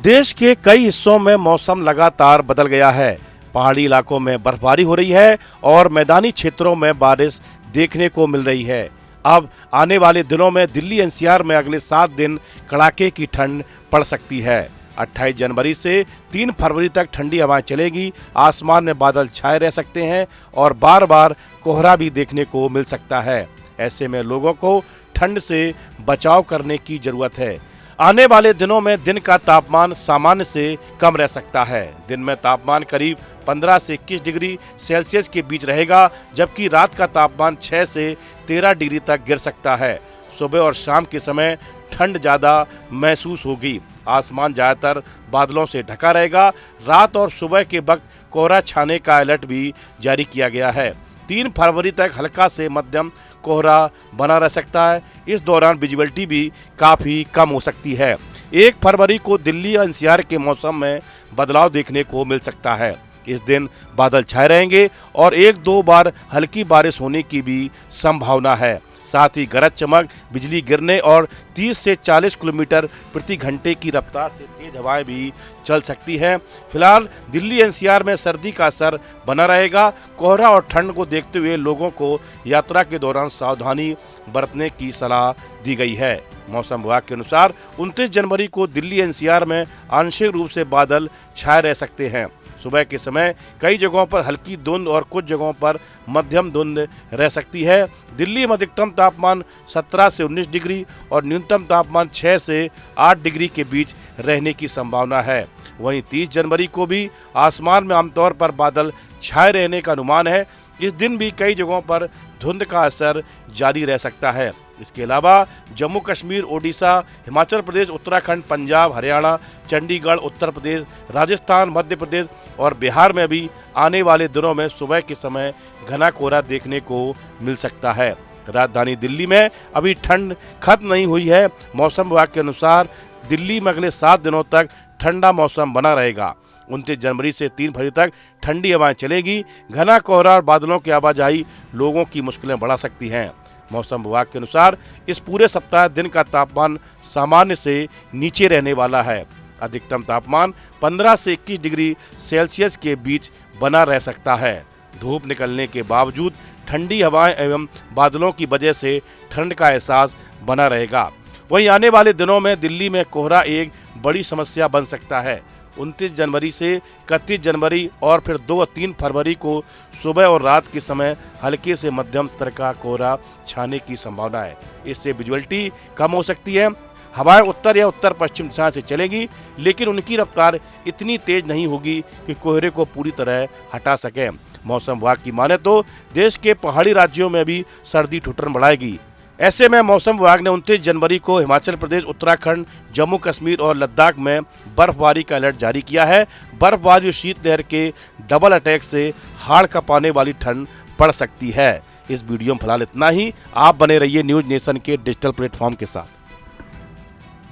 देश के कई हिस्सों में मौसम लगातार बदल गया है। पहाड़ी इलाकों में बर्फबारी हो रही है और मैदानी क्षेत्रों में बारिश देखने को मिल रही है। अब आने वाले दिनों में दिल्ली एनसीआर में अगले 7 दिन कड़ाके की ठंड पड़ सकती है। 28 जनवरी से 3 फरवरी तक ठंडी हवाएं चलेगी। आसमान में बादल छाए रह सकते हैं और बार बार कोहरा भी देखने को मिल सकता है। ऐसे में लोगों को ठंड से बचाव करने की जरूरत है। आने वाले दिनों में दिन का तापमान सामान्य से कम रह सकता है। दिन में तापमान करीब 15 से 21 डिग्री सेल्सियस के बीच रहेगा, जबकि रात का तापमान 6 से 13 डिग्री तक गिर सकता है। सुबह और शाम के समय ठंड ज़्यादा महसूस होगी। आसमान ज़्यादातर बादलों से ढका रहेगा। रात और सुबह के वक्त कोहरा छाने का अलर्ट भी जारी किया गया है। 3 फरवरी तक हल्का से मध्यम कोहरा बना रह सकता है। इस दौरान विजिबिलिटी भी काफ़ी कम हो सकती है। 1 फरवरी को दिल्ली एनसीआर के मौसम में बदलाव देखने को मिल सकता है। इस दिन बादल छाए रहेंगे और 1-2 बार हल्की बारिश होने की भी संभावना है। साथ ही गरज चमक, बिजली गिरने और 30 से 40 किलोमीटर प्रति घंटे की रफ्तार से तेज हवाएं भी चल सकती हैं। फिलहाल दिल्ली एनसीआर में सर्दी का असर बना रहेगा। कोहरा और ठंड को देखते हुए लोगों को यात्रा के दौरान सावधानी बरतने की सलाह दी गई है। मौसम विभाग के अनुसार 29 जनवरी को दिल्ली एनसीआर में आंशिक रूप से बादल छाए रह सकते हैं। सुबह के समय कई जगहों पर हल्की धुंध और कुछ जगहों पर मध्यम धुंध रह सकती है। दिल्ली में अधिकतम तापमान 17 से 19 डिग्री और न्यूनतम तापमान 6 से 8 डिग्री के बीच रहने की संभावना है। वहीं 30 जनवरी को भी आसमान में आमतौर पर बादल छाए रहने का अनुमान है। इस दिन भी कई जगहों पर धुंध का असर जारी रह सकता है। इसके अलावा जम्मू कश्मीर, ओडिशा, हिमाचल प्रदेश, उत्तराखंड, पंजाब, हरियाणा, चंडीगढ़, उत्तर प्रदेश, राजस्थान, मध्य प्रदेश और बिहार में भी आने वाले दिनों में सुबह के समय घना कोहरा देखने को मिल सकता है। राजधानी दिल्ली में अभी ठंड खत्म नहीं हुई है। मौसम विभाग के अनुसार दिल्ली में अगले 7 दिनों तक ठंडा मौसम बना रहेगा। 29 जनवरी से 3 फरवरी तक ठंडी हवाएं चलेगी। घना कोहरा और बादलों की आवाजाही लोगों की मुश्किलें बढ़ा सकती हैं। मौसम विभाग के अनुसार इस पूरे सप्ताह दिन का तापमान सामान्य से नीचे रहने वाला है। अधिकतम तापमान 15 से 21 डिग्री सेल्सियस के बीच बना रह सकता है। धूप निकलने के बावजूद ठंडी हवाएं एवं बादलों की वजह से ठंड का एहसास बना रहेगा। वहीं आने वाले दिनों में दिल्ली में कोहरा एक बड़ी समस्या बन सकता है। 29 जनवरी से 31 जनवरी और फिर 2 और 3 फरवरी को सुबह और रात के समय हल्के से मध्यम स्तर का कोहरा छाने की संभावना है। इससे विजुअलिटी कम हो सकती है। हवाएं उत्तर या उत्तर पश्चिम दिशा से चलेंगी, लेकिन उनकी रफ्तार इतनी तेज नहीं होगी कि कोहरे को पूरी तरह हटा सके। मौसम विभाग की माने तो देश के पहाड़ी राज्यों में भी सर्दी ठिठुरन बढ़ाएगी। ऐसे में मौसम विभाग ने 29 जनवरी को हिमाचल प्रदेश, उत्तराखंड, जम्मू कश्मीर और लद्दाख में बर्फबारी का अलर्ट जारी किया है। बर्फबारी और शीतलहर के डबल अटैक से हाड़ कांपने वाली ठंड पड़ सकती है। इस वीडियो में फिलहाल इतना ही। आप बने रहिए न्यूज नेशन के डिजिटल प्लेटफॉर्म के साथ।